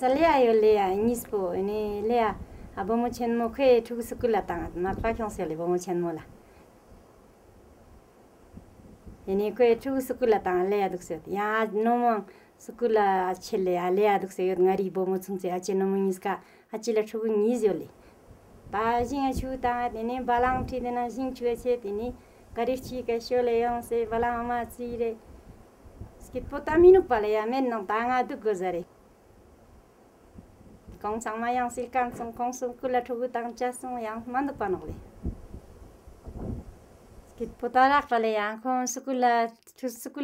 Salea yo lea nispo ni lea abomo chenmo kwe tu sukula tanga na pa kyonsele bomo chenmo la. Ini kwe tu sukula tanga lea dukse. Ya nomo sukula chele lea dukse yo ngari bomo chungse ache nomo niska achila tu nizyo le. Ta jinga chu tanga ni balang ti na jing chue che ni garichi ka shole yon se balang ma tsire. Skit potaminu pale ya men nang tanga du gozare. Kong sama yang silkan song kong sukula tu tang jasong yang mandu panole. Skit potarak pale yang kong sukula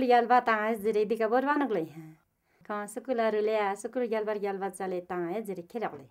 yalba tanga zire dika borbanole. Kong sukula rulea sukula yalba zale tanga zire kerole.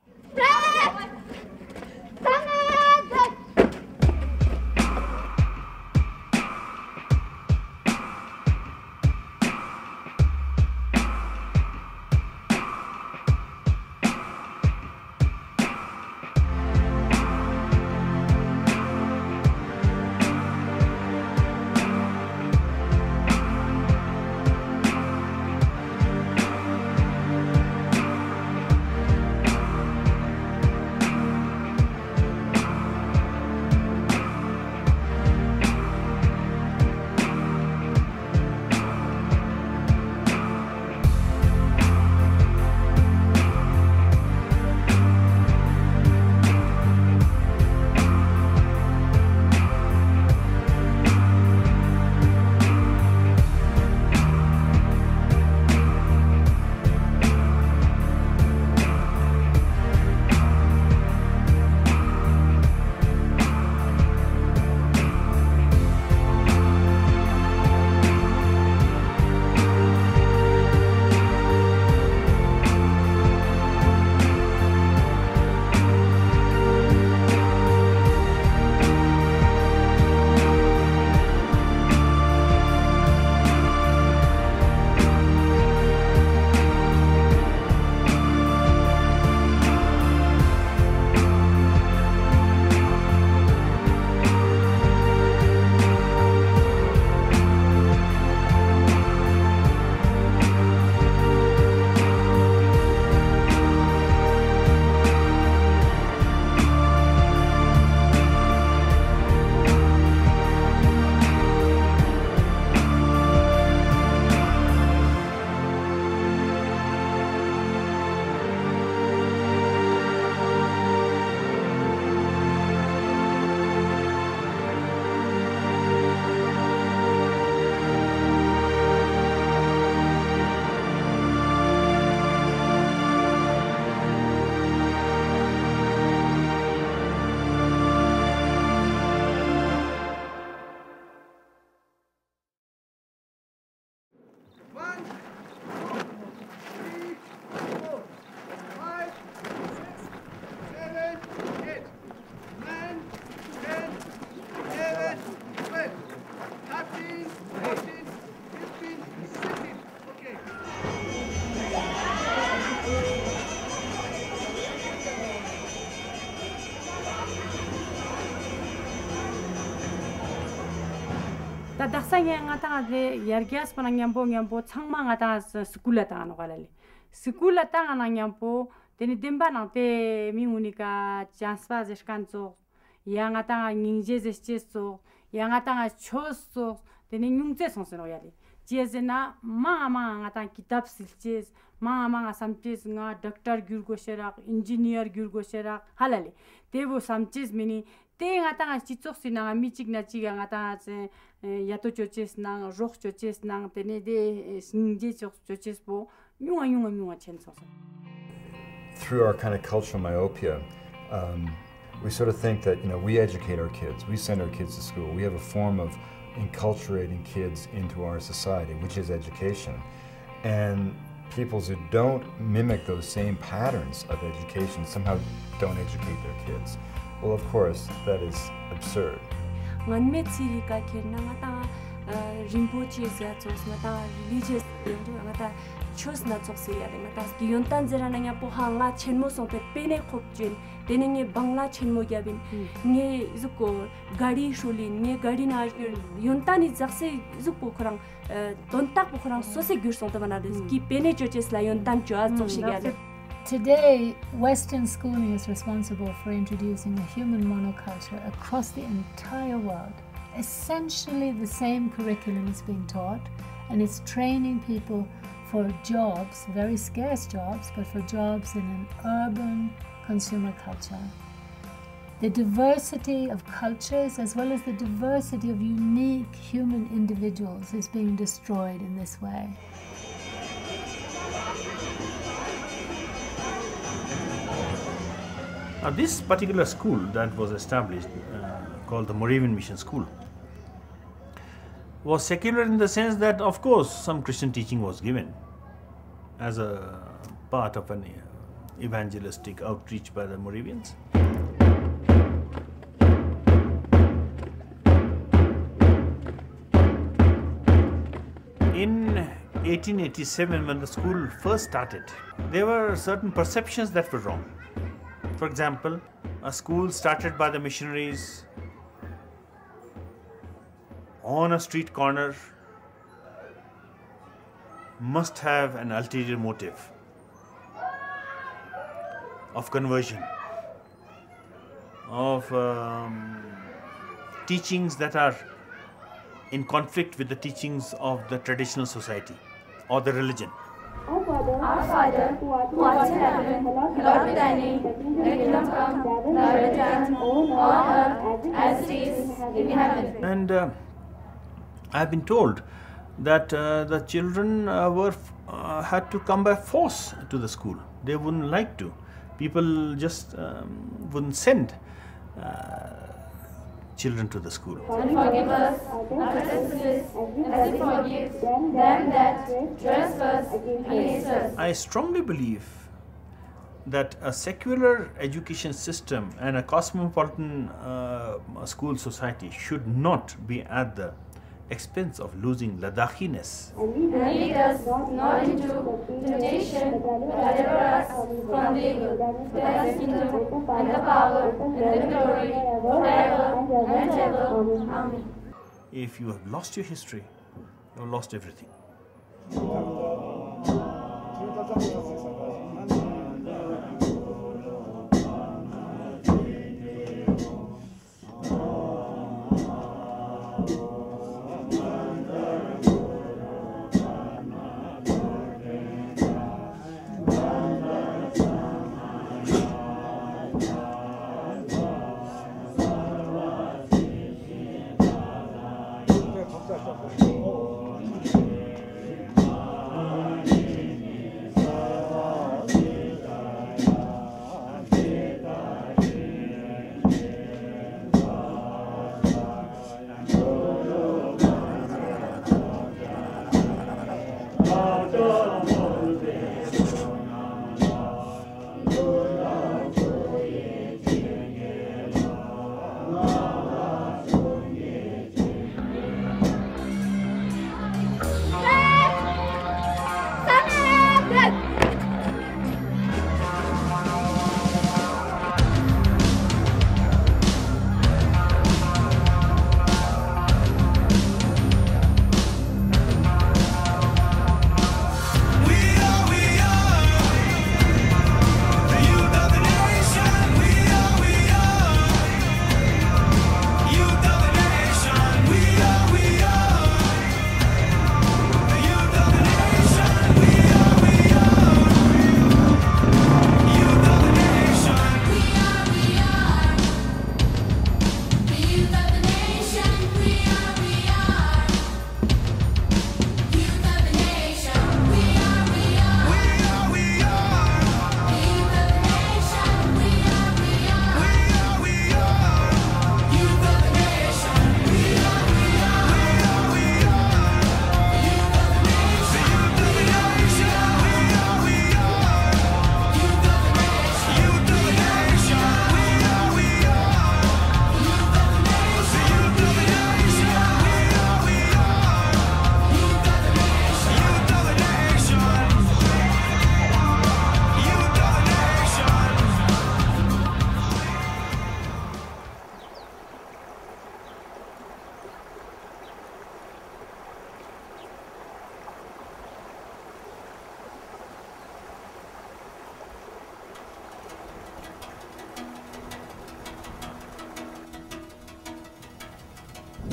daksange ngata de yargias pana nyambo changma ngata skula ta no galali skula ta na nyambo teni demba na te mingunika chanspa jeskanzo yanga ta ningje jescheso yanga ta choso teni nyungje sonseno yali jezena mama ngata kitab silches mama samches nga doctor gyurgo sherak engineer gyurgo sherak halali tebo samches mini te ngata chichok sina michik na chiga ngata yato choches nang roh choches nang tene de singje choches bo nyunga chenso. Through our kind of cultural myopia, we sort of think that we educate our kids, we send our kids to school, we have a form of enculturating kids into our society, which is education, and peoples who don't mimic those same patterns of education somehow don't educate their kids. Well, of course, that is absurd. Rinpoche religious chose na yontan zera po hanga chenmo songte pene khopjin denenge bangla chenmo gyabin nge zuko gari shulin nge gari na yontani zakse zuko khorang dontak khorang sose gyur songte bana ki pene churches la yontan choa chokshi gyale Today, Western schooling is responsible for introducing a human monoculture across the entire world. Essentially, the same curriculum is being taught, and it's training people for jobs, very scarce jobs, but for jobs in an urban consumer culture. The diversity of cultures, as well as the diversity of unique human individuals, is being destroyed in this way. This particular school that was established, called the Moravian Mission School, was secular in the sense that, of course, some Christian teaching was given as a part of an evangelistic outreach by the Moravians. In 1887, when the school first started, there were certain perceptions that were wrong. For example, a school started by the missionaries on a street corner must have an ulterior motive of conversion, of teachings that are in conflict with the teachings of the traditional society or the religion. Our Father, who art in heaven, hallowed be thy name. Thy kingdom come, thy will be done on earth as it is in heaven. And I have been told that the children had to come by force to the school. They wouldn't like to. People just wouldn't send children to the school. And forgive us our trespasses, as we forgive them that trespass against us. I strongly believe that a secular education system and a cosmopolitan school society should not be at the expense of losing Ladakhiness. And lead us not into temptation, but deliver us from the evil. For thy is the kingdom, and the power, and the glory, forever and ever. Amen. If you have lost your history, you have lost everything.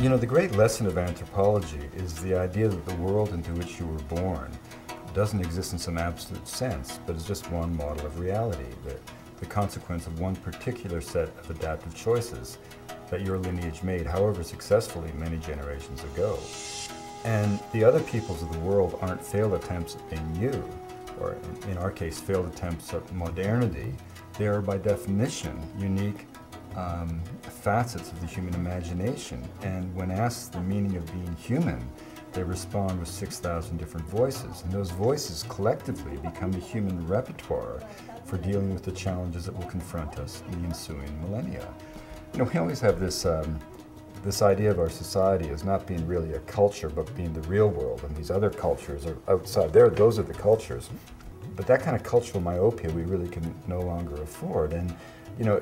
You know, the great lesson of anthropology is the idea that the world into which you were born doesn't exist in some absolute sense, but is just one model of reality, the consequence of one particular set of adaptive choices that your lineage made, however successfully, many generations ago. And the other peoples of the world aren't failed attempts at being you, or in our case, failed attempts at modernity. They are by definition unique facets of the human imagination. And when asked the meaning of being human, they respond with 6,000 different voices. And those voices collectively become the human repertoire for dealing with the challenges that will confront us in the ensuing millennia. You know, we always have this this idea of our society as not being really a culture, but being the real world, and these other cultures are outside. Those are the cultures. But that kind of cultural myopia we really can no longer afford. And, you know,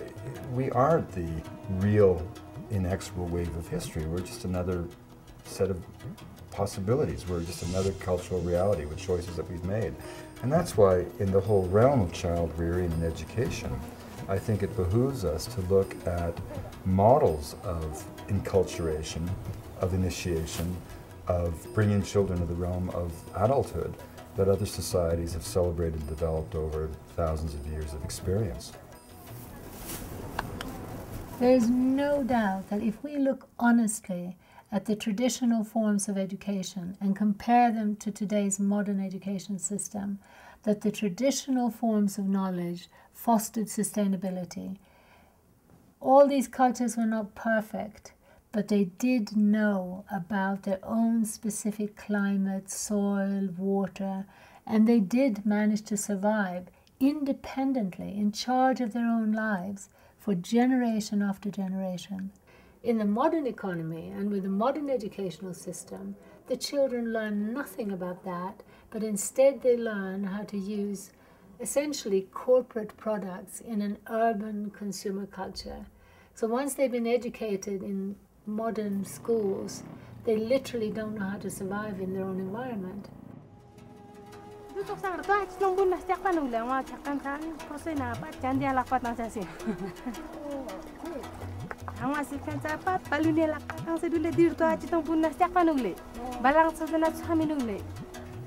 we aren't the real inexorable wave of history. We're just another set of possibilities. We're just another cultural reality with choices that we've made. And that's why in the whole realm of child rearing and education, I think it behooves us to look at models of enculturation, of initiation, of bringing children to the realm of adulthood that other societies have celebrated and developed over thousands of years of experience. There is no doubt that if we look honestly at the traditional forms of education and compare them to today's modern education system, that the traditional forms of knowledge fostered sustainability. All these cultures were not perfect, but they did know about their own specific climate, soil, water, and they did manage to survive independently, in charge of their own lives, for generation after generation. In the modern economy and with the modern educational system, the children learn nothing about that, but instead they learn how to use essentially corporate products in an urban consumer culture. So once they've been educated in modern schools, they literally don't know how to survive in their own environment.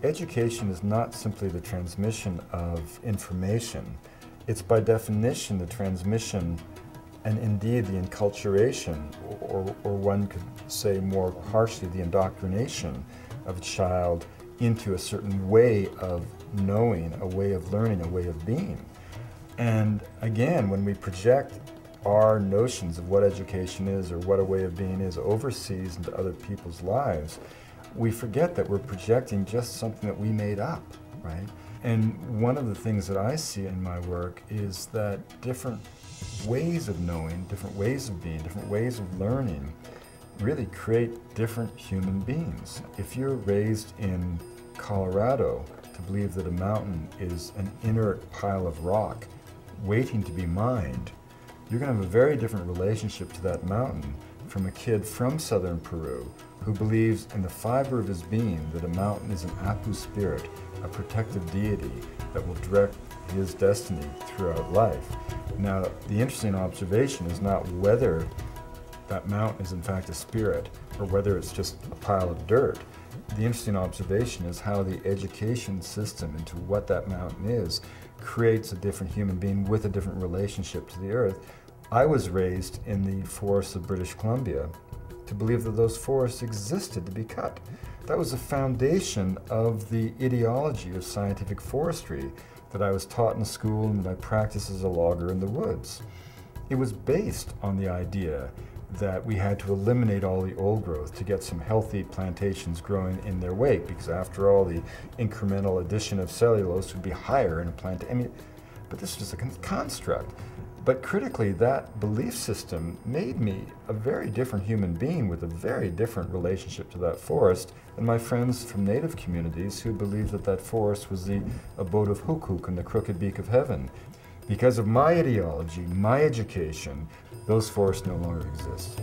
Education is not simply the transmission of information. It's by definition the transmission and indeed the enculturation, or one could say more harshly, the indoctrination of a child into a certain way of knowing, a way of learning, a way of being. And again, when we project our notions of what education is or what a way of being is overseas into other people's lives, we forget that we're projecting just something that we made up, right? And one of the things that I see in my work is that different ways of knowing, different ways of being, different ways of learning really create different human beings. If you're raised in Colorado to believe that a mountain is an inert pile of rock waiting to be mined, you're going to have a very different relationship to that mountain from a kid from southern Peru who believes in the fiber of his being that a mountain is an Apu spirit, a protective deity that will direct his destiny throughout life. Now, the interesting observation is not whether that mountain is in fact a spirit or whether it's just a pile of dirt. The interesting observation is how the education system into what that mountain is creates a different human being with a different relationship to the earth. I was raised in the forests of British Columbia to believe that those forests existed to be cut. That was the foundation of the ideology of scientific forestry that I was taught in school and that I practiced as a logger in the woods. It was based on the idea that we had to eliminate all the old growth to get some healthy plantations growing in their wake, because after all, the incremental addition of cellulose would be higher in a plant. I mean, but this was a construct. But critically, that belief system made me a very different human being with a very different relationship to that forest than my friends from native communities who believed that that forest was the abode of Hukuk and the crooked beak of heaven. Because of my ideology, my education, those forests no longer exist.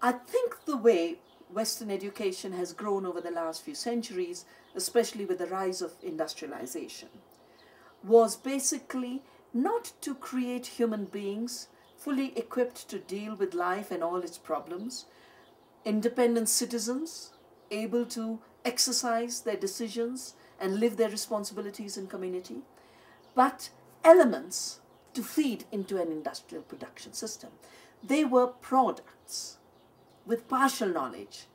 I think the way Western education has grown over the last few centuries, especially with the rise of industrialization, was basically not to create human beings fully equipped to deal with life and all its problems, independent citizens able to exercise their decisions and live their responsibilities in community, but elements to feed into an industrial production system. They were products with partial knowledge.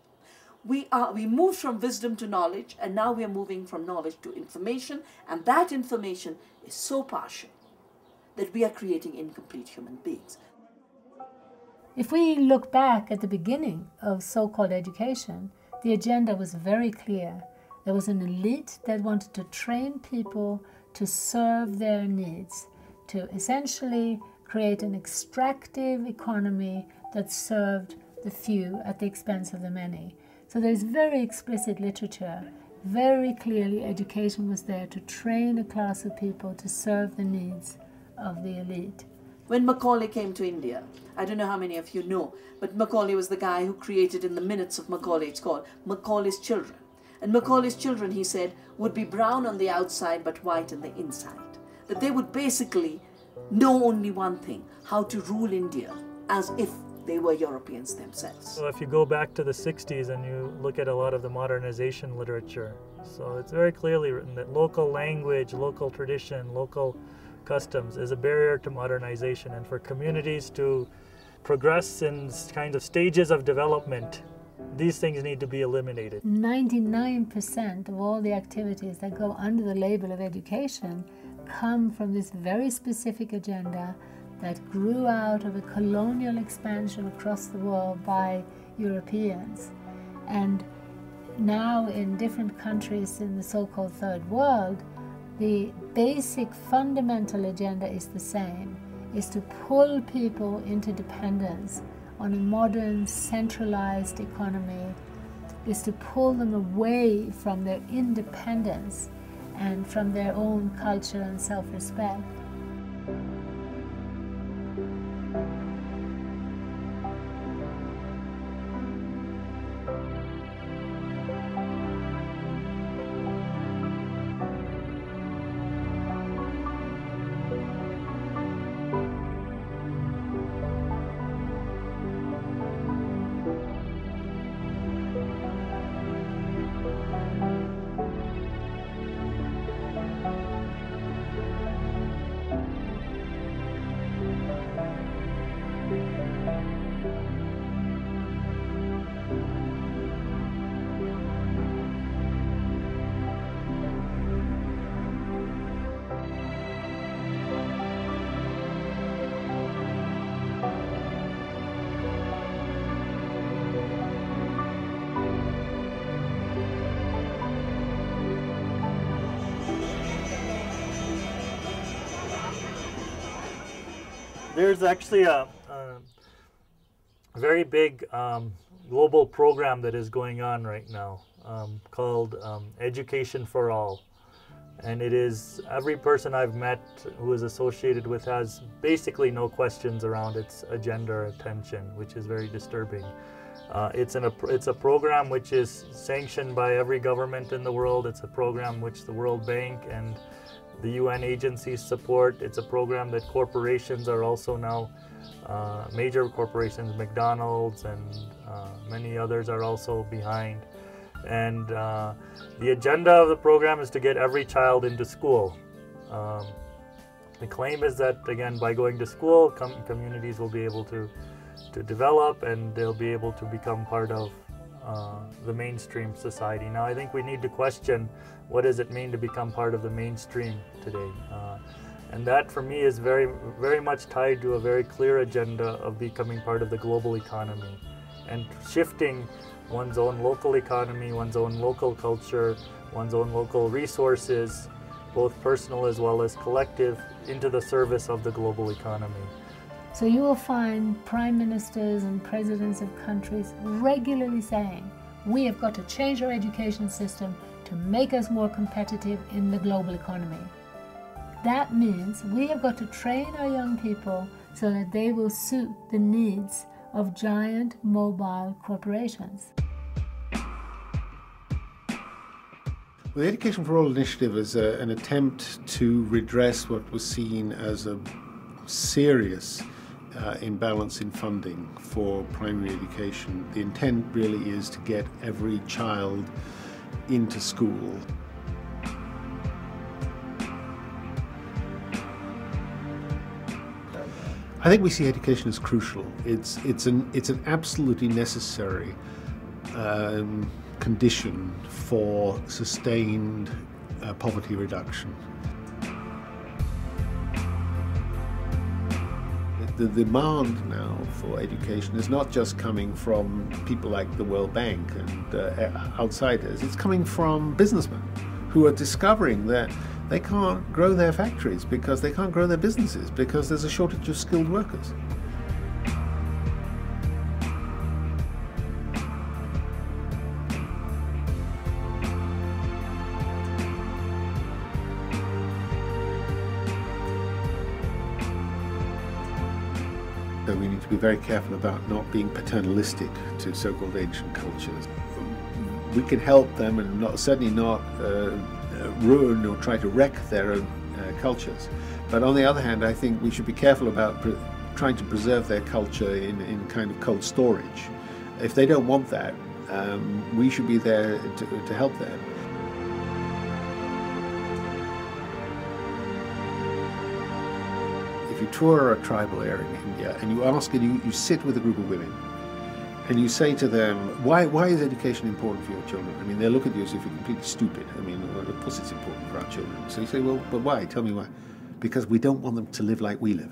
We moved from wisdom to knowledge, and now we are moving from knowledge to information, and that information is so partial that we are creating incomplete human beings. If we look back at the beginning of so-called education, the agenda was very clear. There was an elite that wanted to train people to serve their needs, to essentially create an extractive economy that served the few at the expense of the many. So there's very explicit literature. Very clearly education was there to train a class of people to serve the needs of the elite. When Macaulay came to India, I don't know how many of you know, but Macaulay was the guy who created in the minutes of Macaulay, it's called Macaulay's Children. And Macaulay's children, he said, would be brown on the outside but white on the inside. That they would basically know only one thing, how to rule India as if they were Europeans themselves. So if you go back to the 60s and you look at a lot of the modernization literature, so it's very clearly written that local language, local tradition, local customs is a barrier to modernization, and for communities to progress in kind of stages of development, these things need to be eliminated. 99% of all the activities that go under the label of education come from this very specific agenda that grew out of a colonial expansion across the world by Europeans. And now in different countries in the so-called third world, the basic fundamental agenda is the same, is to pull people into dependence on a modern centralized economy, is to pull them away from their independence and from their own culture and self-respect. There's actually a very big global program that is going on right now called Education for All. And it is, every person I've met who is associated with has basically no questions around its agenda or attention, which is very disturbing. It's a program which is sanctioned by every government in the world. It's a program which the World Bank and the UN agencies support. It's a program that corporations are also now, major corporations, McDonald's and many others are also behind. And the agenda of the program is to get every child into school. The claim is that, again, by going to school, communities will be able to develop and they'll be able to become part of the mainstream society. Now, I think we need to question what does it mean to become part of the mainstream today. And that, for me, is very, very much tied to a very clear agenda of becoming part of the global economy and shifting one's own local economy, one's own local culture, one's own local resources, both personal as well as collective, into the service of the global economy. So you will find prime ministers and presidents of countries regularly saying, we have got to change our education system to make us more competitive in the global economy. That means we have got to train our young people so that they will suit the needs of giant mobile corporations. Well, the Education for All initiative is an attempt to redress what was seen as a serious imbalance in funding for primary education. The intent really is to get every child into school. I think we see education as crucial. It's an absolutely necessary condition for sustained poverty reduction. The demand now for education is not just coming from people like the World Bank and outsiders. It's coming from businessmen who are discovering that they can't grow their factories because they can't grow their businesses because there's a shortage of skilled workers. So we need to be very careful about not being paternalistic to so-called ancient cultures. We can help them and certainly not ruin or try to wreck their own cultures. But on the other hand, I think we should be careful about trying to preserve their culture in kind of cold storage. If they don't want that, we should be there to help them. If you tour a tribal area in India and you ask and you sit with a group of women and you say to them, why is education important for your children? I mean, they'll look at you as if you're completely stupid. I mean, well, of course it's important for our children. So you say, well, but why? Tell me why. Because we don't want them to live like we live.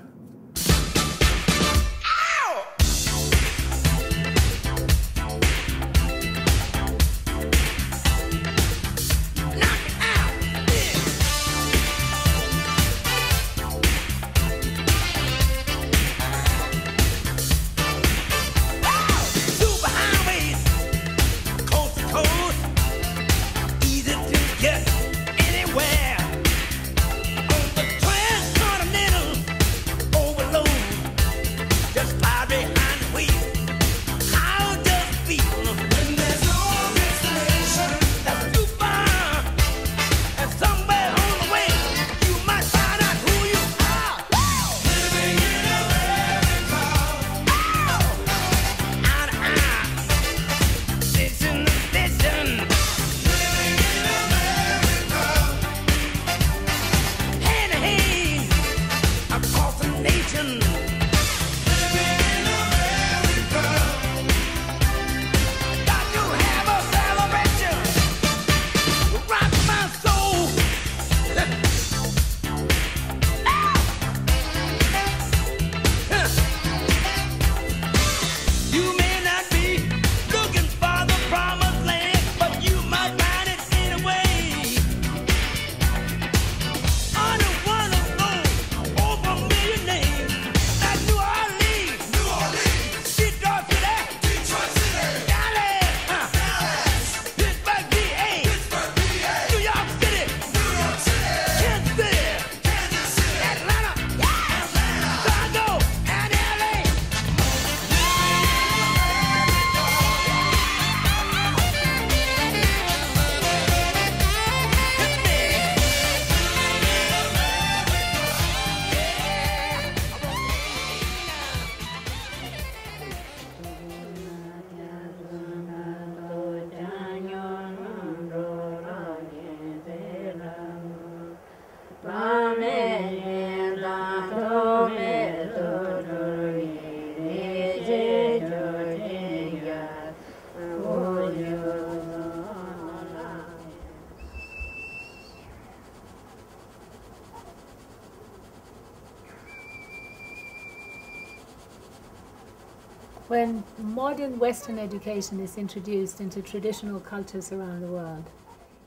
When modern Western education is introduced into traditional cultures around the world,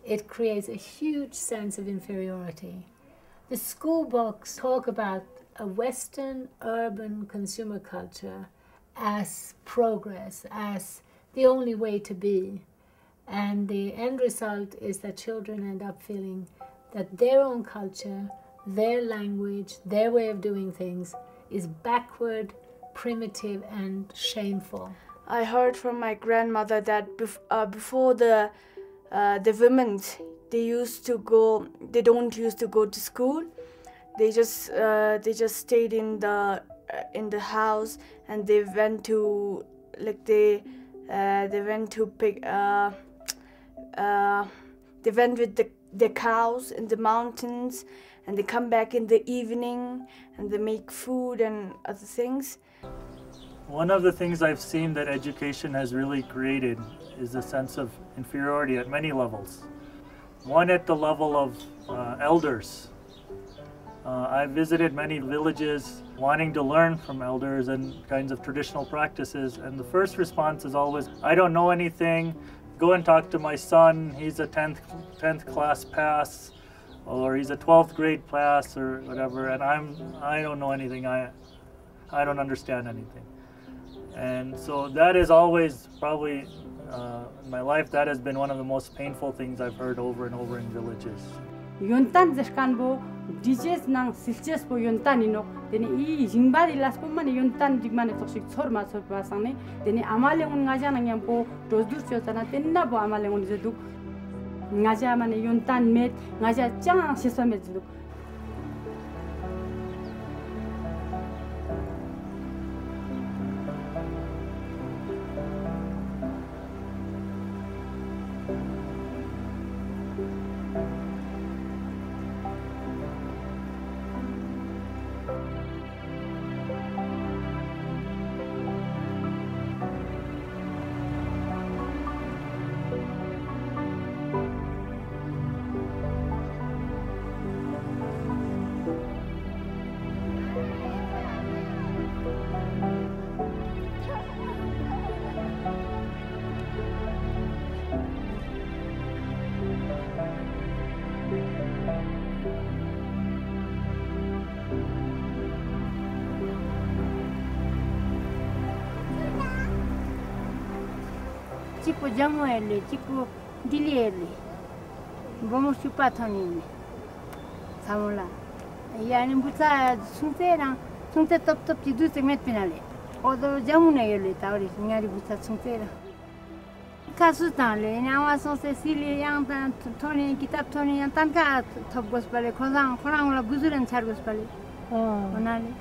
it creates a huge sense of inferiority. The school books talk about a Western urban consumer culture as progress, as the only way to be. And the end result is that children end up feeling that their own culture, their language, their way of doing things is backward, primitive and shameful? I heard from my grandmother that before the women, they don't used to go to school. They just stayed in the house, and they went to they went with the cows in the mountains, and they come back in the evening and they make food and other things. One of the things I've seen that education has really created is a sense of inferiority at many levels. One at the level of elders. I visited many villages wanting to learn from elders and kinds of traditional practices, and the first response is always, I don't know anything, go and talk to my son, he's a 10th class pass, or he's a 12th grade pass, or whatever, and I don't know anything, I don't understand anything. And so that is always probably, in my life, that has been one of the most painful things I've heard over and over in villages. Yuntan zerkan bo dijes nang silches bo yuntan ino deni I jingbari las bo mane yuntan digmane toksik chorma chorpa sangne deni amalengun ngaja nang yam bo dosdur chosana tenna bo amalengun zeduk ngaja mane yuntan met ngaja chang sesa met zeduk. Chico Jamuele, Chico Diliele, Bomo Supatoni, Samola. Yani buta suntera, sunte top di due met penale. Odo Jamunele, Tauri, Ngari buta suntera. Casutale, Nawa Son Cecilia, Yang Tony, Kitab Tony, and Tanka, Top Gospel, Kozang, Korang, Guzur and Chargospel. Oh, Onali.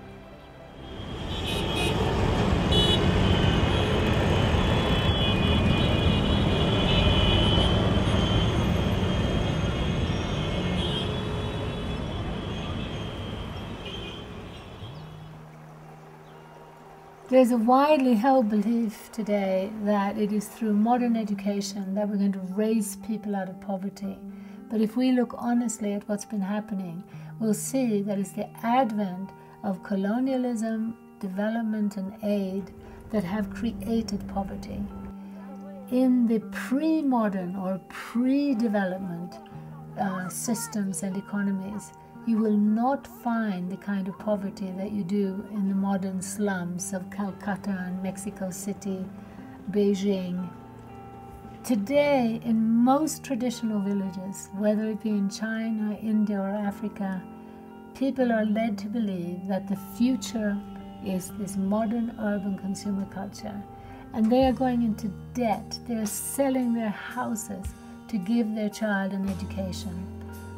There's a widely held belief today that it is through modern education that we're going to raise people out of poverty. But if we look honestly at what's been happening, we'll see that it's the advent of colonialism, development and aid that have created poverty. In the pre-modern or pre-development systems and economies, you will not find the kind of poverty that you do in the modern slums of Calcutta and Mexico City, Beijing. Today, in most traditional villages, whether it be in China, India, or Africa, people are led to believe that the future is this modern urban consumer culture. And they are going into debt. They are selling their houses to give their child an education.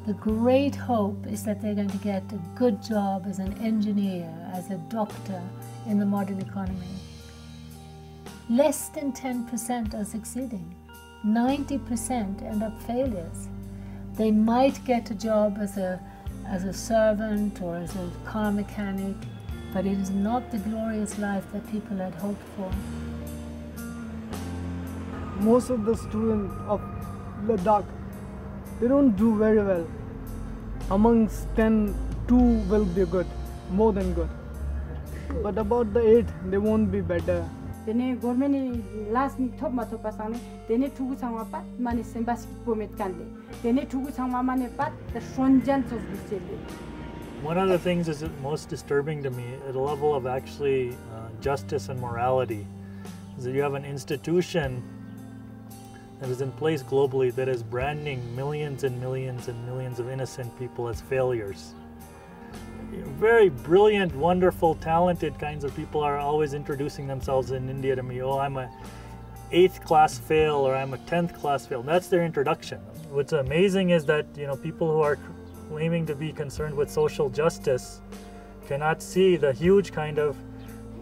The great hope is that they're going to get a good job as an engineer, as a doctor in the modern economy. Less than 10% are succeeding. 90% end up failures. They might get a job as a servant or as a car mechanic, but it is not the glorious life that people had hoped for. Most of the students of Ladakh, they don't do very well. Amongst 10, 2 will be good, more than good. But about the 8, they won't be better. Dene government last top mato pasane dene tugu sangwa pat mani sembas pomet kande dene tugu sangwa mane pat the shonjan of bisele. One of the things is most disturbing to me at a level of actually justice and morality is that you have an institution that is in place globally that is branding millions and millions and millions of innocent people as failures. very brilliant, wonderful, talented kinds of people are always introducing themselves in India to me. Oh, I'm a 8th class fail, or I'm a 10th class fail. That's their introduction. What's amazing is that, you know, people who are claiming to be concerned with social justice cannot see the huge kind of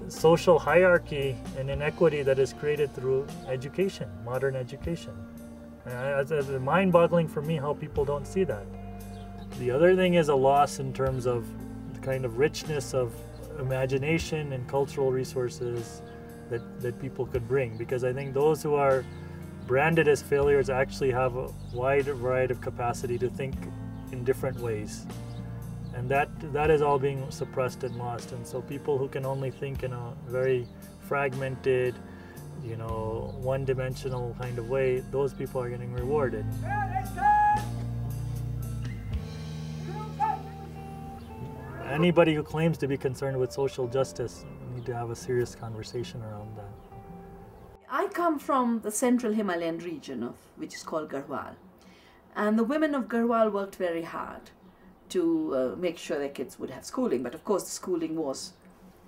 social hierarchy and inequity that is created through education, modern education. It's mind-boggling for me how people don't see that. The other thing is a loss in terms of the kind of richness of imagination and cultural resources that people could bring, because I think those who are branded as failures actually have a wide variety of capacity to think in different ways, and that is all being suppressed and lost. And so people who can only think in a very fragmented, you know, one-dimensional kind of way, those people are getting rewarded. Anybody who claims to be concerned with social justice need to have a serious conversation around that. I come from the central Himalayan region, which is called Garhwal. And the women of Garhwal worked very hard to make sure their kids would have schooling. But of course, the schooling was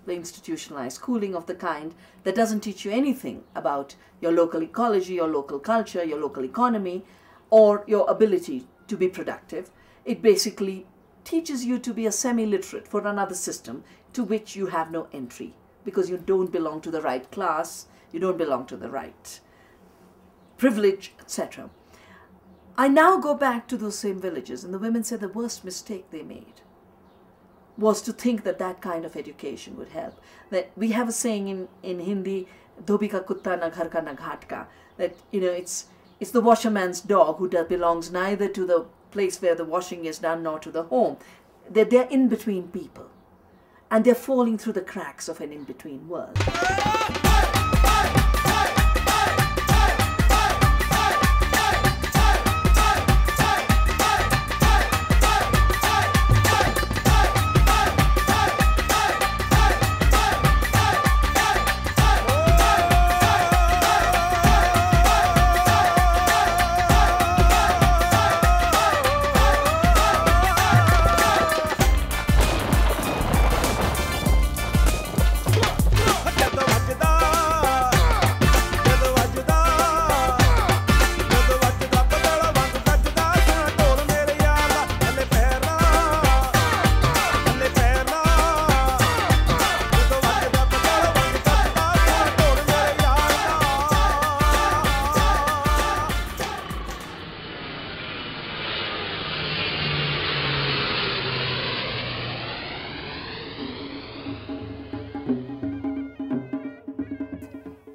the institutionalized schooling of the kind that doesn't teach you anything about your local ecology, your local culture, your local economy, or your ability to be productive. It basically teaches you to be a semi-literate for another system to which you have no entry, because you don't belong to the right class, you don't belong to the right privilege, etc. I now go back to those same villages, and the women said the worst mistake they made was to think that that kind of education would help. That we have a saying in Hindi, "Dhobi ka kutta na ghar ka na ghat ka," that, you know, it's the washerman's dog who belongs neither to the place where the washing is done nor to the home. They're in between people, and they're falling through the cracks of an in-between world.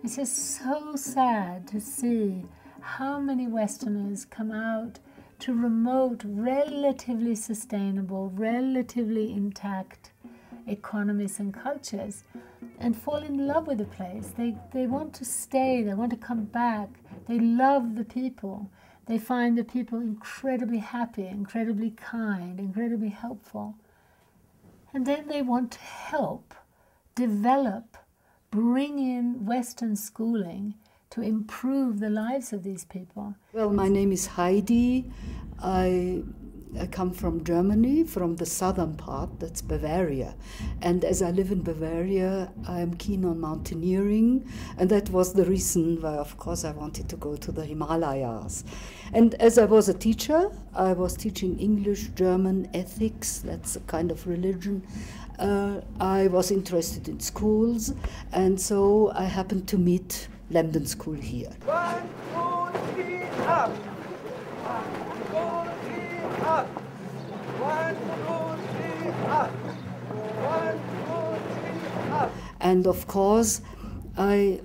It's just so sad to see how many Westerners come out to remote, relatively sustainable, relatively intact economies and cultures and fall in love with the place. They want to stay, they want to come back, they love the people. They find the people incredibly happy, incredibly kind, incredibly helpful. And then they want to help, develop, bring in Western schooling to improve the lives of these people. Well, my name is Heidi. I come from Germany, from the southern part, that's Bavaria. And as I live in Bavaria, I am keen on mountaineering, and that was the reason why, of course, I wanted to go to the Himalayas. And as I was a teacher, I was teaching English, German, ethics, that's a kind of religion. I was interested in schools, and so I happened to meet Lambden School here. 1, 2, 3, up. 1, 2, 3, up. 1, 2, 3, up. 1, 2, 3, up. And of course, I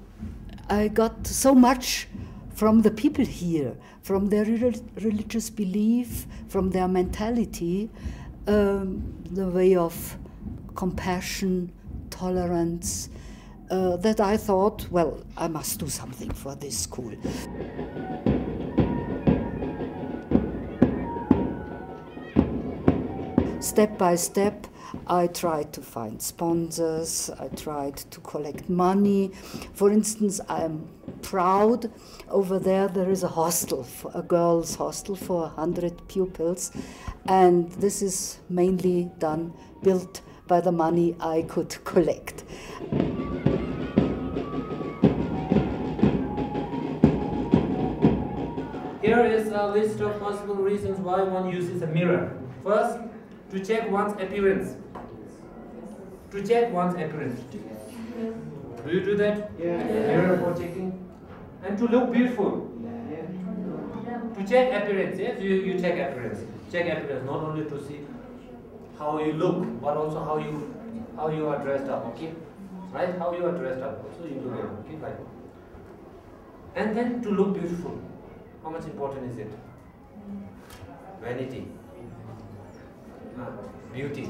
got so much from the people here, from their religious belief, from their mentality, the way of compassion, tolerance, that I thought, well, I must do something for this school. Step by step, I tried to find sponsors, I tried to collect money. For instance, I'm proud, over there is a hostel, a girls' hostel for 100 pupils, and this is mainly done built by the money I could collect. Here is a list of possible reasons why one uses a mirror. First, to check one's appearance. To check one's appearance. Do you do that? Yeah. Mirror for checking. And to look beautiful. To check appearance, yes? You check appearance. Check appearance, not only to see how you look, but also how you are dressed up, okay? Right? How you are dressed up, also you look at, okay? Like. And then to look beautiful. How much important is it? Vanity. Beauty.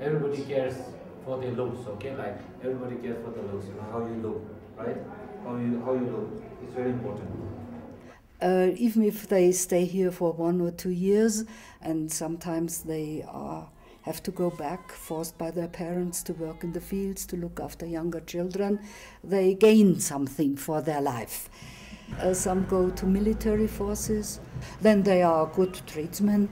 Everybody cares for their looks, okay? Like everybody cares for the looks, how you look, right? How you look. It's very important. Even if they stay here for 1 or 2 years, and sometimes they have to go back, forced by their parents to work in the fields, to look after younger children, they gain something for their life. Some go to military forces, then they are good tradesmen,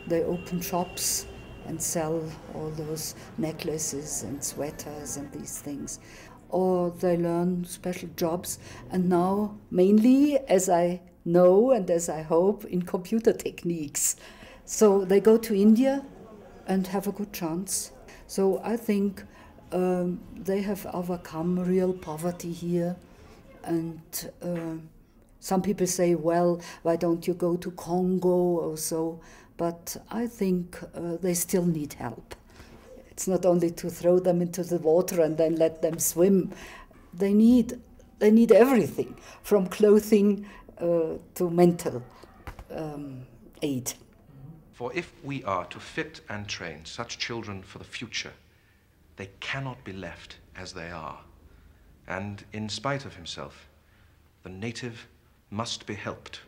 they open shops and sell all those necklaces and sweaters and these things. Or they learn special jobs, and now mainly, as I know and as I hope, in computer techniques. So they go to India and have a good chance. So I think they have overcome real poverty here, and some people say, well, why don't you go to Congo or so? But I think they still need help. It's not only to throw them into the water and then let them swim. They need everything, from clothing to mental aid. For if we are to fit and train such children for the future, they cannot be left as they are. And in spite of himself, the native must be helped.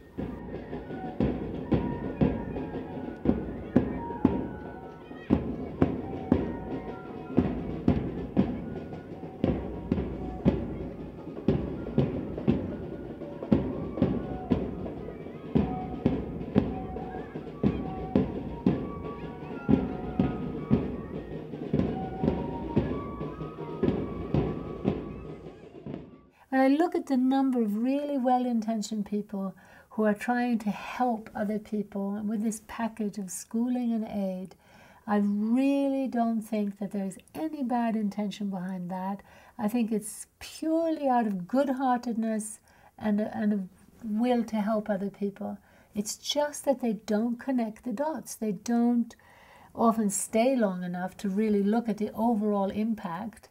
When I look at the number of really well-intentioned people who are trying to help other people with this package of schooling and aid, I really don't think that there's any bad intention behind that. I think it's purely out of good-heartedness and a will to help other people. It's just that they don't connect the dots. They don't often stay long enough to really look at the overall impact.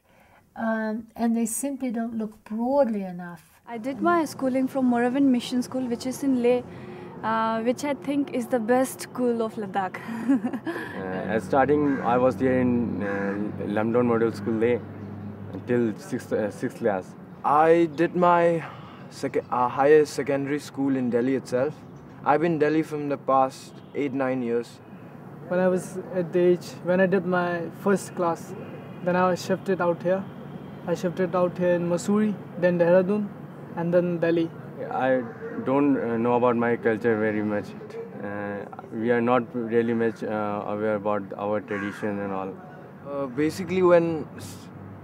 And they simply don't look broadly enough. I did my schooling from Moravian Mission School, which is in Leh, which I think is the best school of Ladakh. Starting, I was there in Lamdon Model School Leh until 6th class. I did my higher secondary school in Delhi itself. I've been in Delhi from the past 8-9 years. When I was at the age, when I did my first class, then I shifted out here. I shifted out here in Mussoorie, then Dehradun, and then Delhi. I don't know about my culture very much. We are not really much aware about our tradition and all. Basically, when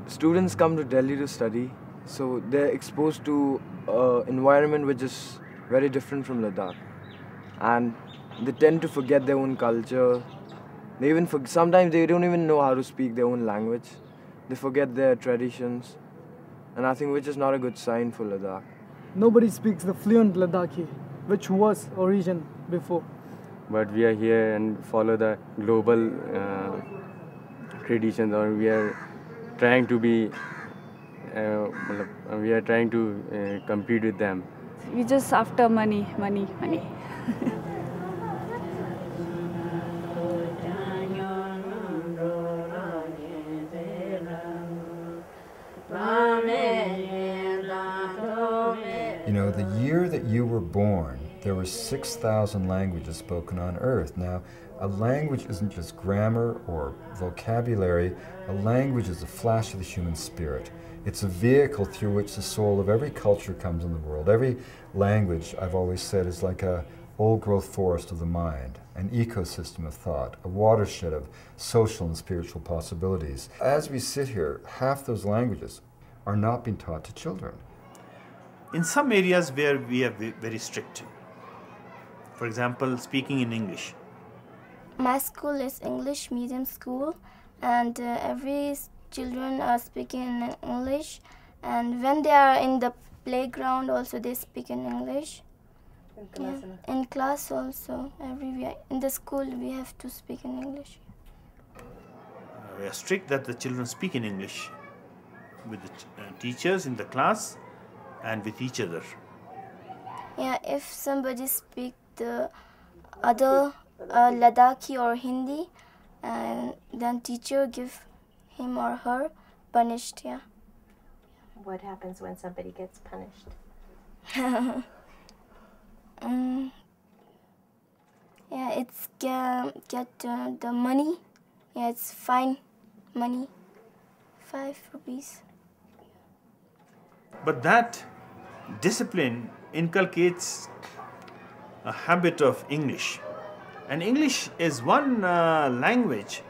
students come to Delhi to study, so they're exposed to an environment which is very different from Ladakh. And they tend to forget their own culture. They even sometimes they don't even know how to speak their own language. They forget their traditions, and I think which is not a good sign for Ladakh. Nobody speaks the fluent Ladakhi, which was origin before. But we are here and follow the global traditions, or we are trying to be, we are trying to compete with them. We just after money, money, money. You know, the year that you were born, there were 6,000 languages spoken on Earth. Now, a language isn't just grammar or vocabulary. A language is a flash of the human spirit. It's a vehicle through which the soul of every culture comes in the world. Every language, I've always said, is like a old-growth forest of the mind, an ecosystem of thought, a watershed of social and spiritual possibilities. As we sit here, half those languages are not being taught to children. In some areas where we are very strict, for example, speaking in English. My school is English medium school, and every children are speaking in English, and when they are in the playground also they speak in English. In class also, everywhere. In the school we have to speak in English. We are strict that the children speak in English with the teachers in the class and with each other. Yeah, if somebody speak the other Ladakhi or Hindi, and then teacher give him or her punished. Yeah. What happens when somebody gets punished? Yeah, it's get the money. Yeah, it's fine money, 5 rupees. But that discipline inculcates a habit of English. And English is one language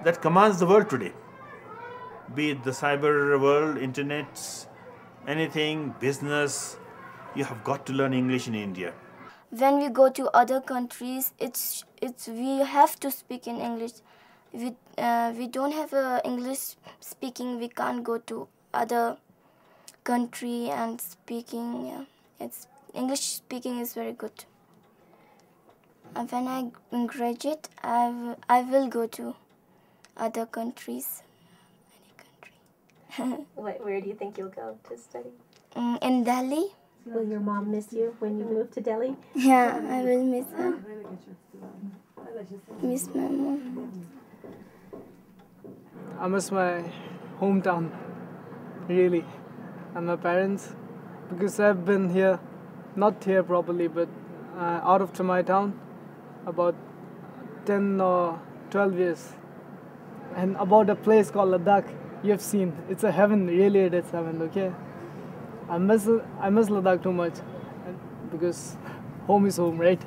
that commands the world today. Be it the cyber world, internet, anything, business, you have got to learn English in India. When we go to other countries, it's we have to speak in English. We don't have English speaking. We can't go to other country and speaking. Yeah, it's English speaking is very good. And when I graduate, I will go to other countries. Any country. Where do you think you'll go to study? In Delhi. Will your mom miss you when you move to Delhi? Yeah, I will miss her. Miss my mom. I miss my hometown, really, and my parents, because I've been here, not here properly, but out of my town, about 10 or 12 years. And about a place called Ladakh, you have seen, it's a heaven, really it is heaven, okay? I miss Ladakh too much, because home is home, right?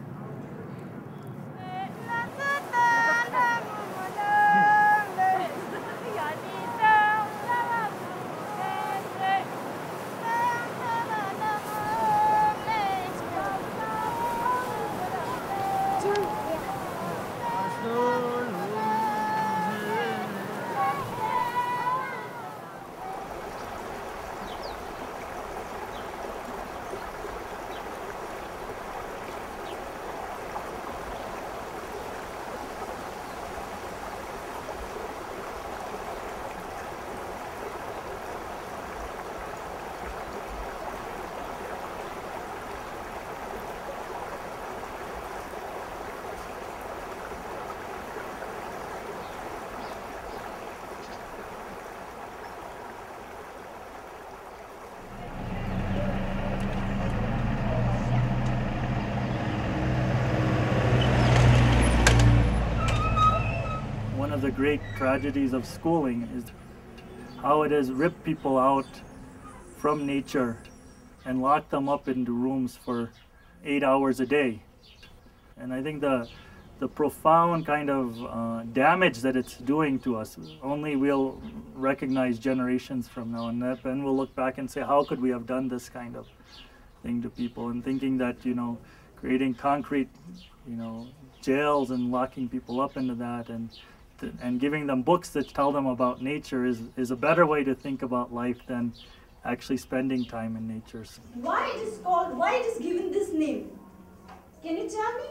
One of the great tragedies of schooling is how it has ripped people out from nature and locked them up into rooms for 8 hours a day. And I think the profound kind of damage that it's doing to us, only we'll recognize generations from now, and then we'll look back and say, how could we have done this kind of thing to people? And thinking that, creating concrete, jails and locking people up into that, and giving them books that tell them about nature is a better way to think about life than actually spending time in nature. Why it is given this name? Can you tell me?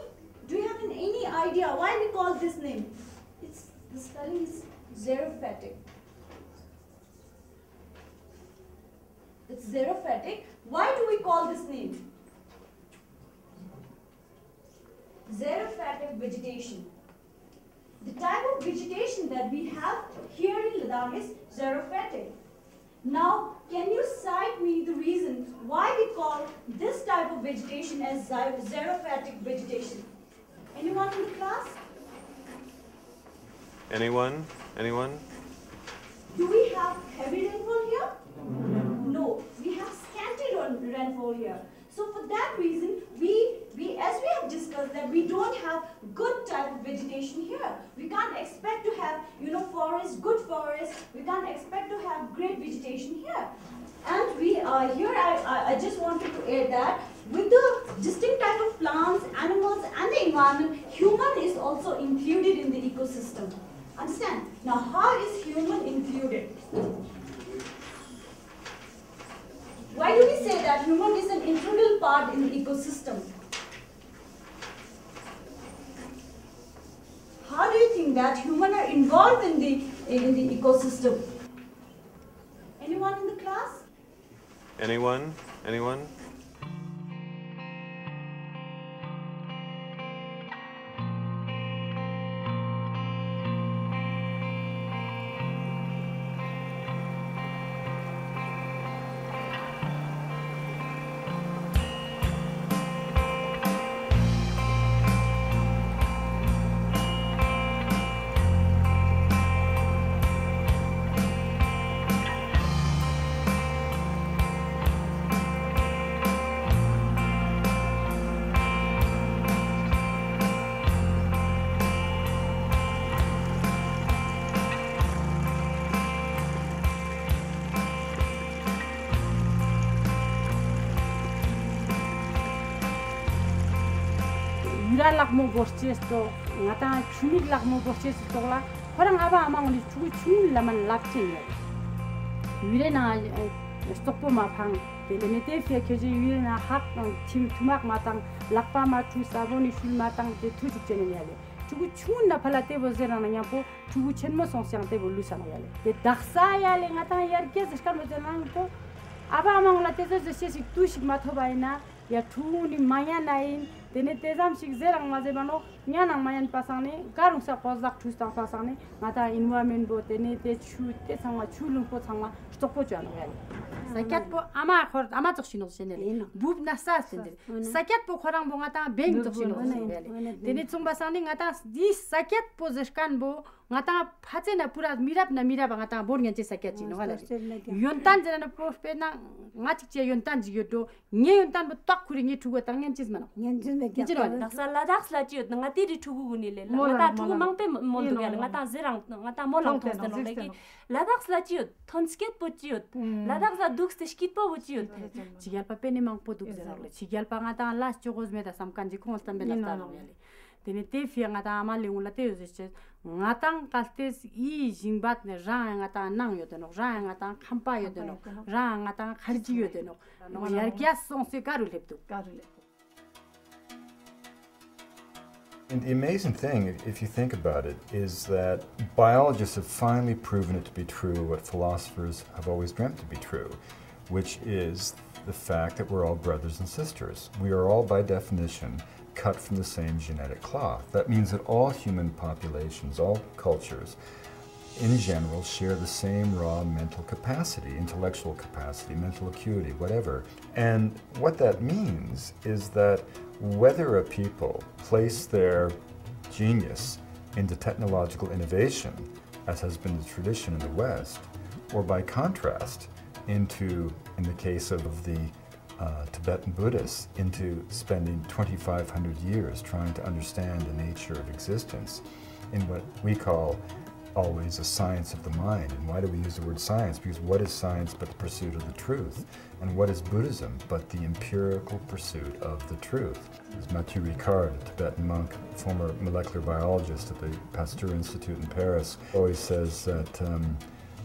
Do you have any idea why we call this name? The spelling is xerophatic. It's xerophatic. Why do we call this name? Xerophatic vegetation. The type of vegetation that we have here in Ladakh is xerophatic. Now, can you cite me the reason why we call this type of vegetation as xerophatic vegetation? Anyone in the class? Anyone? Anyone? Do we have heavy rainfall here? No, we have scanty rainfall here. So for that reason, as we have discussed, have, forest, good forest, we can't expect to have great vegetation here. And we here I just wanted to add that with the distinct type of plants, animals, and the environment, human is also included in the ecosystem. Understand? Now, how is human included? Why do we say that human is an integral part in the ecosystem? How do you think that humans are involved in the ecosystem? Anyone in the class? Anyone? Anyone? Lak mo borches to ngata chuni lak mo borches to la orang aba amang ni chuni laman lapchin ya yure na stoppo ma phang telene te fe kheje yure na hak tim tumak matang lakpa ma chu saboni shul matang te thu chene ya le chun na phala te bozera na nya po chu chenmo songsyang te bolu sa ya le te daksa ya le ngata yar ke skar mo jana to aba amang la te je se tu shik ma thobaina ya thuni maya nain tene tezam shik zerang maze bano nyanang mayan pasane karung sa kozak thustang pasane mata environment bo tene te chu te sangwa chulung po sangwa stoppo jano yali sakyat po ama khor ama tokshino senele bub nasa sendele sakyat po khorang bo ngata beng tokshino senele tene tsumba sane ngata di sakyat po zeshkan bo ngata phache na pura mirap ngata bor ngenche sakyat chino wala yontan jana po pe na ngachik che yontan jiyoto nge yontan bo tak khuri nge thugo tangen chis mana Daksa ladak slachiut nga tiri thugu gunile ngata thugu mangpe moldu gala ngata zerang ngata molang thosda no legi ladak slachiut thonsket pochiut ladak za duks teshkit po pochiut chigal pa pene mang po duk zerang le chigal pa ngata las chogos meda samkanji khonstan bela talo yale tene te fi ngata amale ngula te yose ngatang kaltes I jingbat ne ra ngata nang yodeno ra ngata khampa yodeno ra ngata kharji yodeno no yar gyas son se karu leptu And the amazing thing, if you think about it, is that biologists have finally proven it to be true what philosophers have always dreamt to be true, which is the fact that we're all brothers and sisters. We are all, by definition, cut from the same genetic cloth. That means that all human populations, all cultures, in general, share the same raw mental capacity, intellectual capacity, mental acuity, whatever. And what that means is that whether a people place their genius into technological innovation, as has been the tradition in the West, or by contrast, in the case of the Tibetan Buddhists, into spending 2,500 years trying to understand the nature of existence in what we call always a science of the mind. And why do we use the word science? Because what is science but the pursuit of the truth? And what is Buddhism but the empirical pursuit of the truth? As Mathieu Ricard, a Tibetan monk, former molecular biologist at the Pasteur Institute in Paris, always says that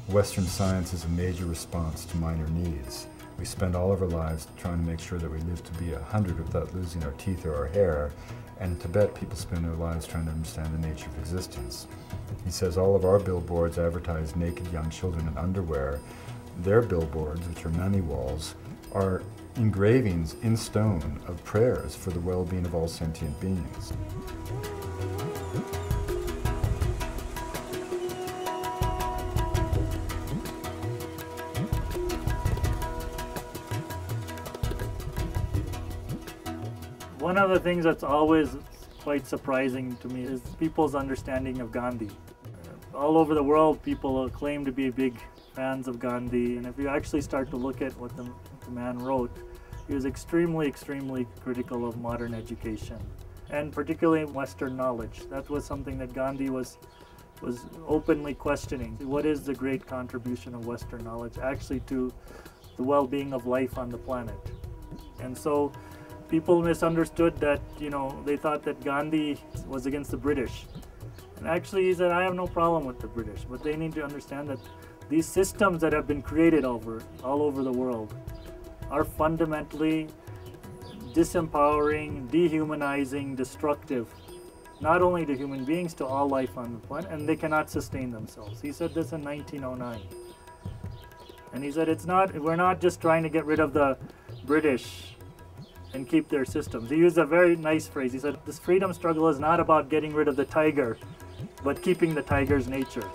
Western science is a major response to minor needs. We spend all of our lives trying to make sure that we live to be 100 without losing our teeth or our hair. And in Tibet, people spend their lives trying to understand the nature of existence. He says all of our billboards advertise naked young children in underwear. Their billboards, which are many walls, are engravings in stone of prayers for the well-being of all sentient beings. One of the things that's always quite surprising to me is people's understanding of Gandhi. All over the world, people claim to be big fans of Gandhi, and if you actually start to look at what the man wrote, he was extremely, extremely critical of modern education, and particularly Western knowledge. That was something that Gandhi was was openly questioning what is the great contribution of Western knowledge actually to the well-being of life on the planet. And so people misunderstood that, they thought that Gandhi was against the British. And actually he said, I have no problem with the British, but they need to understand that these systems that have been created all over the world are fundamentally disempowering, dehumanizing, destructive, not only to human beings, to all life on the planet, and they cannot sustain themselves. He said this in 1909. And he said, we're not just trying to get rid of the British and keep their systems. He used a very nice phrase. He said, this freedom struggle is not about getting rid of the tiger, but keeping the tiger's nature.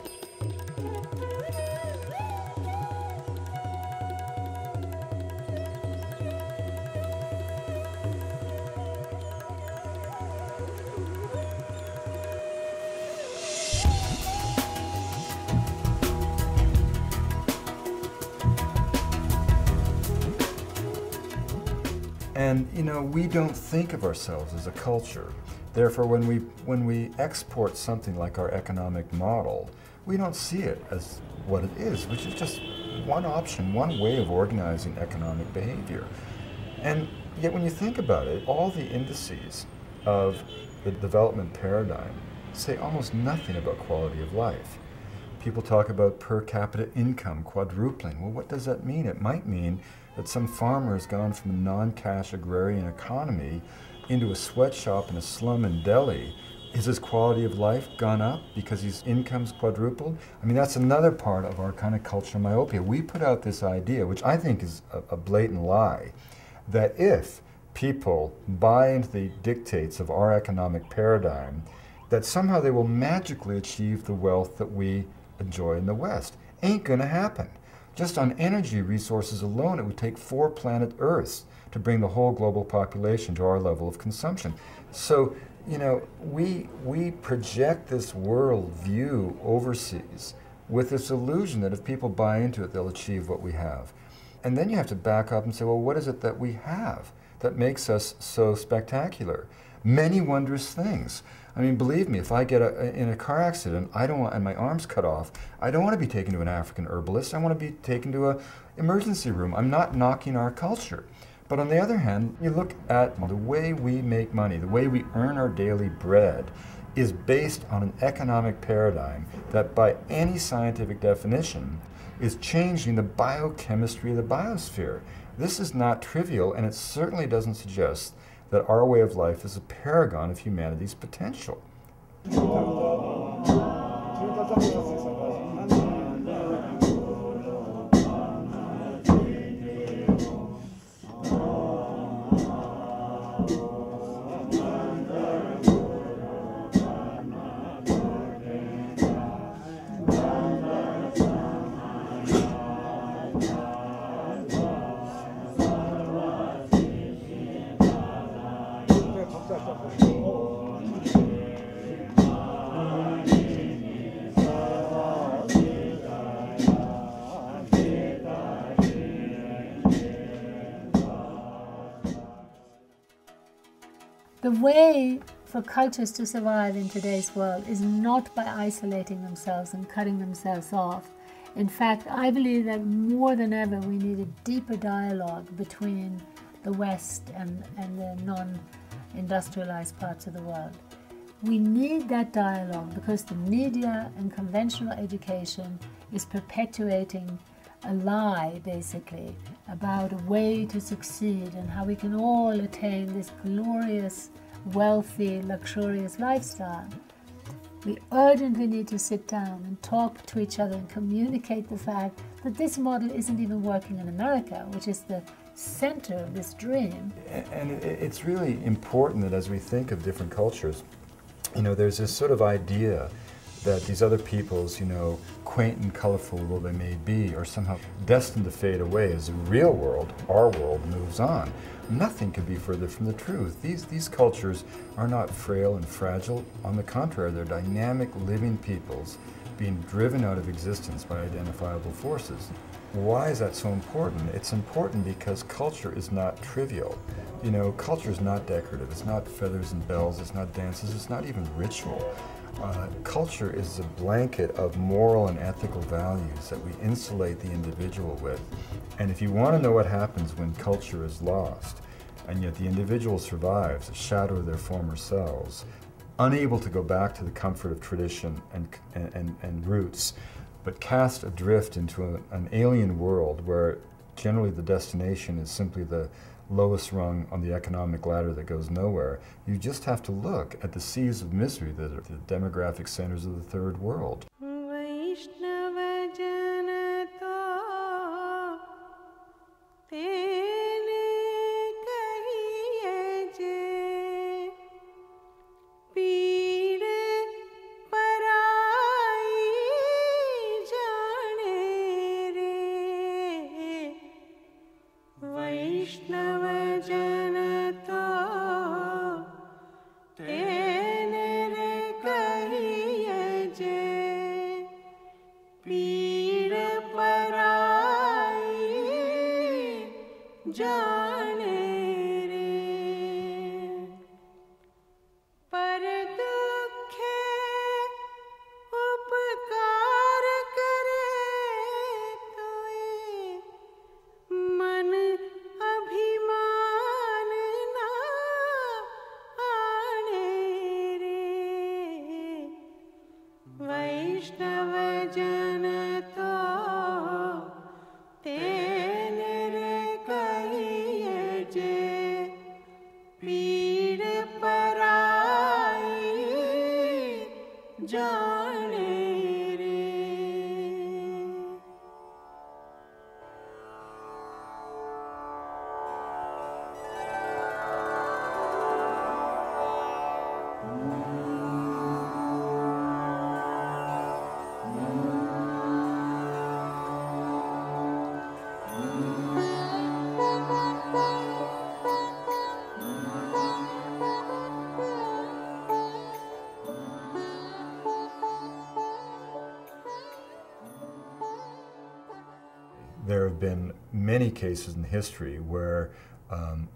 And we don't think of ourselves as a culture. Therefore, when we export something like our economic model, we don't see it as what it is, which is just one option, one way of organizing economic behavior. And yet when you think about it, all the indices of the development paradigm say almost nothing about quality of life. People talk about per capita income quadrupling. Well, what does that mean? It might mean that some farmer has gone from a non-cash agrarian economy into a sweatshop in a slum in Delhi. Is his quality of life gone up because his income's quadrupled? I mean, that's another part of our kind of cultural myopia. We put out this idea, which I think is a blatant lie, that if people buy into the dictates of our economic paradigm, that somehow they will magically achieve the wealth that we enjoy in the West. Ain't gonna happen. Just on energy resources alone, it would take 4 planet Earths to bring the whole global population to our level of consumption. So, we project this world view overseas with this illusion that if people buy into it, they'll achieve what we have. And then you have to back up and say, well, what is it that we have that makes us so spectacular? Many wondrous things. I mean, believe me, if I get in a car accident, and my arm's cut off, I don't want to be taken to an African herbalist. I want to be taken to an emergency room. I'm not knocking our culture. But on the other hand, you look at the way we make money, the way we earn our daily bread, is based on an economic paradigm that by any scientific definition is changing the biochemistry of the biosphere. This is not trivial, and it certainly doesn't suggest that our way of life is a paragon of humanity's potential. The way for cultures to survive in today's world is not by isolating themselves and cutting themselves off. In fact, I believe that more than ever we need a deeper dialogue between the West and the non-industrialized parts of the world. We need that dialogue because the media and conventional education is perpetuating a lie, basically, about a way to succeed and how we can all attain this glorious, wealthy, luxurious lifestyle. We urgently need to sit down and talk to each other and communicate the fact that this model isn't even working in America, which is the center of this dream. And it's really important that as we think of different cultures, there's this sort of idea that these other peoples, quaint and colorful though they may be, are somehow destined to fade away as the real world, our world, moves on. Nothing could be further from the truth. These cultures are not frail and fragile. On the contrary, they're dynamic, living peoples being driven out of existence by identifiable forces. Why is that so important? It's important because culture is not trivial. Culture is not decorative. It's not feathers and bells. It's not dances. It's not even ritual. Culture is a blanket of moral and ethical values that we insulate the individual with. And if you want to know what happens when culture is lost, and yet the individual survives, a shadow of their former selves, unable to go back to the comfort of tradition and roots, but cast adrift into an alien world where generally the destination is simply the lowest rung on the economic ladder that goes nowhere. You just have to look at the seas of misery that are the demographic centers of the third world. There have been many cases in history where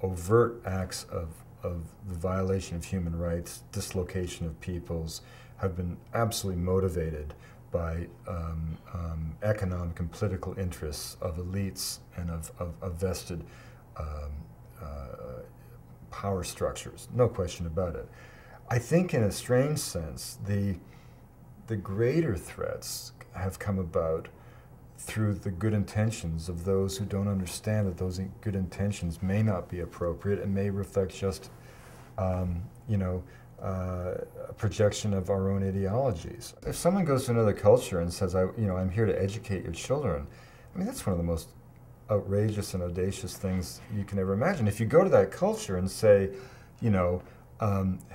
overt acts of the violation of human rights, dislocation of peoples, have been absolutely motivated by economic and political interests of elites and of vested power structures. No question about it. I think in a strange sense, the greater threats have come about through the good intentions of those who don't understand that those good intentions may not be appropriate and may reflect just, a projection of our own ideologies. If someone goes to another culture and says, I'm here to educate your children, I mean, that's one of the most outrageous and audacious things you can ever imagine. If you go to that culture and say,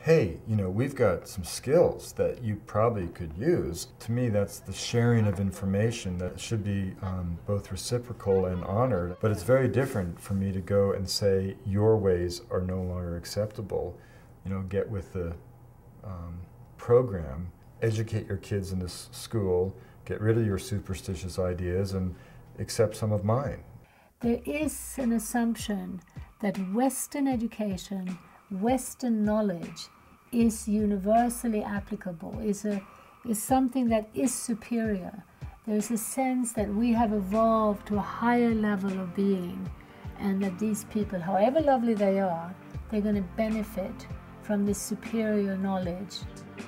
hey, we've got some skills that you probably could use. To me, that's the sharing of information that should be both reciprocal and honored. But it's very different for me to go and say, your ways are no longer acceptable. Get with the program, educate your kids in this school, get rid of your superstitious ideas, and accept some of mine. There is an assumption that Western education, Western knowledge is universally applicable, is something that is superior. There's a sense that we have evolved to a higher level of being, and that these people, however lovely they are, they're going to benefit from this superior knowledge.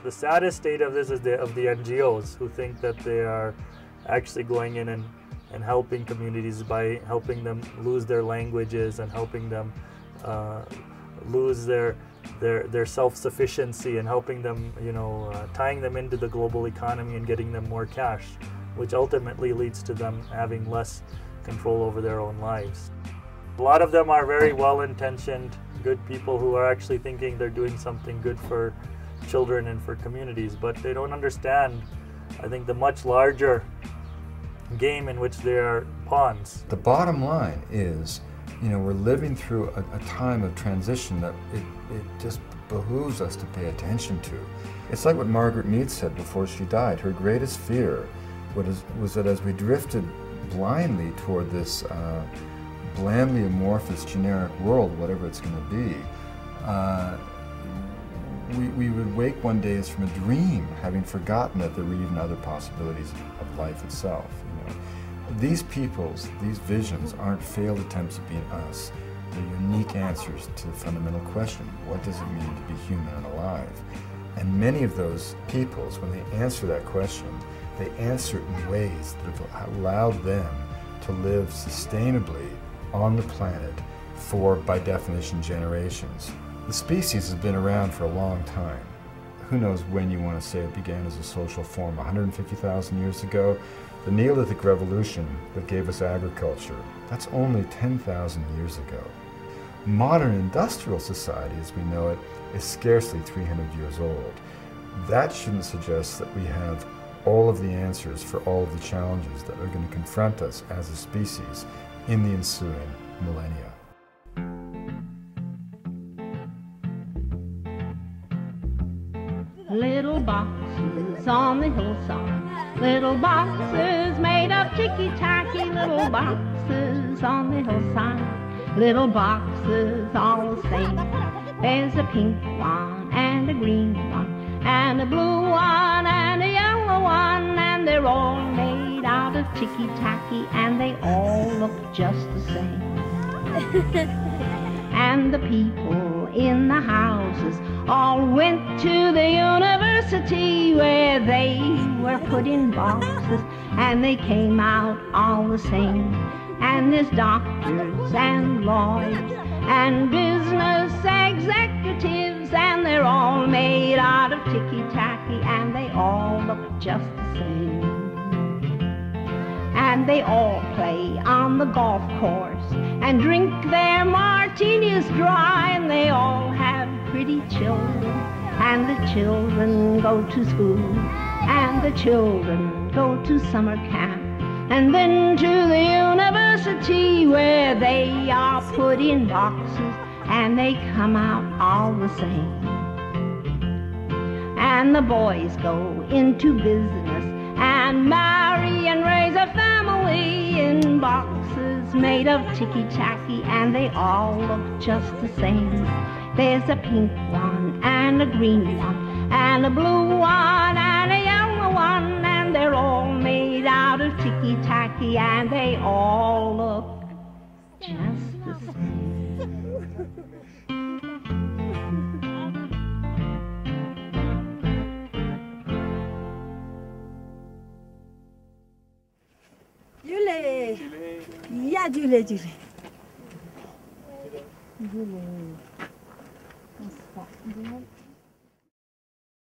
The saddest state of this is of the NGOs, who think that they are actually going in and helping communities by helping them lose their languages and helping them lose their self-sufficiency and helping them, tying them into the global economy and getting them more cash, which ultimately leads to them having less control over their own lives. A lot of them are very well-intentioned, good people who are actually thinking they're doing something good for children and for communities, but they don't understand, I think, the much larger game in which they are pawns. The bottom line is, we're living through a time of transition that it just behooves us to pay attention to. It's like what Margaret Mead said before she died. Her greatest fear was that as we drifted blindly toward this blandly amorphous generic world, whatever it's going to be, we would wake one day as from a dream, having forgotten that there were even other possibilities of life itself. You know, these peoples, these visions, aren't failed attempts at being us. They're unique answers to the fundamental question: what does it mean to be human and alive? And many of those peoples, when they answer that question, they answer it in ways that have allowed them to live sustainably on the planet for, by definition, generations. The species has been around for a long time. Who knows when you want to say it began as a social form? 150,000 years ago? The Neolithic Revolution that gave us agriculture, that's only 10,000 years ago. Modern industrial society, as we know it, is scarcely 300 years old. That shouldn't suggest that we have all of the answers for all of the challenges that are going to confront us as a species in the ensuing millennia. Little boxes on the hillside, little boxes made of ticky-tacky, little boxes on the hillside, little boxes all the same. There's a pink one and a green one and a blue one and a yellow one, and they're all made out of ticky-tacky and they all look just the same. And the people in the houses all went to the university where they were put in boxes and they came out all the same. And there's doctors and lawyers and business executives, and they're all made out of ticky-tacky and they all look just the same. And they all play on the golf course and drink their martinis dry, and they all have pretty children, and the children go to school, and the children go to summer camp, and then to the university where they are put in boxes and they come out all the same. And the boys go into business and marry and raise a family in boxes made of ticky-tacky, and they all look just the same. There's a pink one and a green one and a blue one and a yellow one, and they're all made out of ticky-tacky and they all look just the same. Julie! Yeah, Julie, Julie. Julie.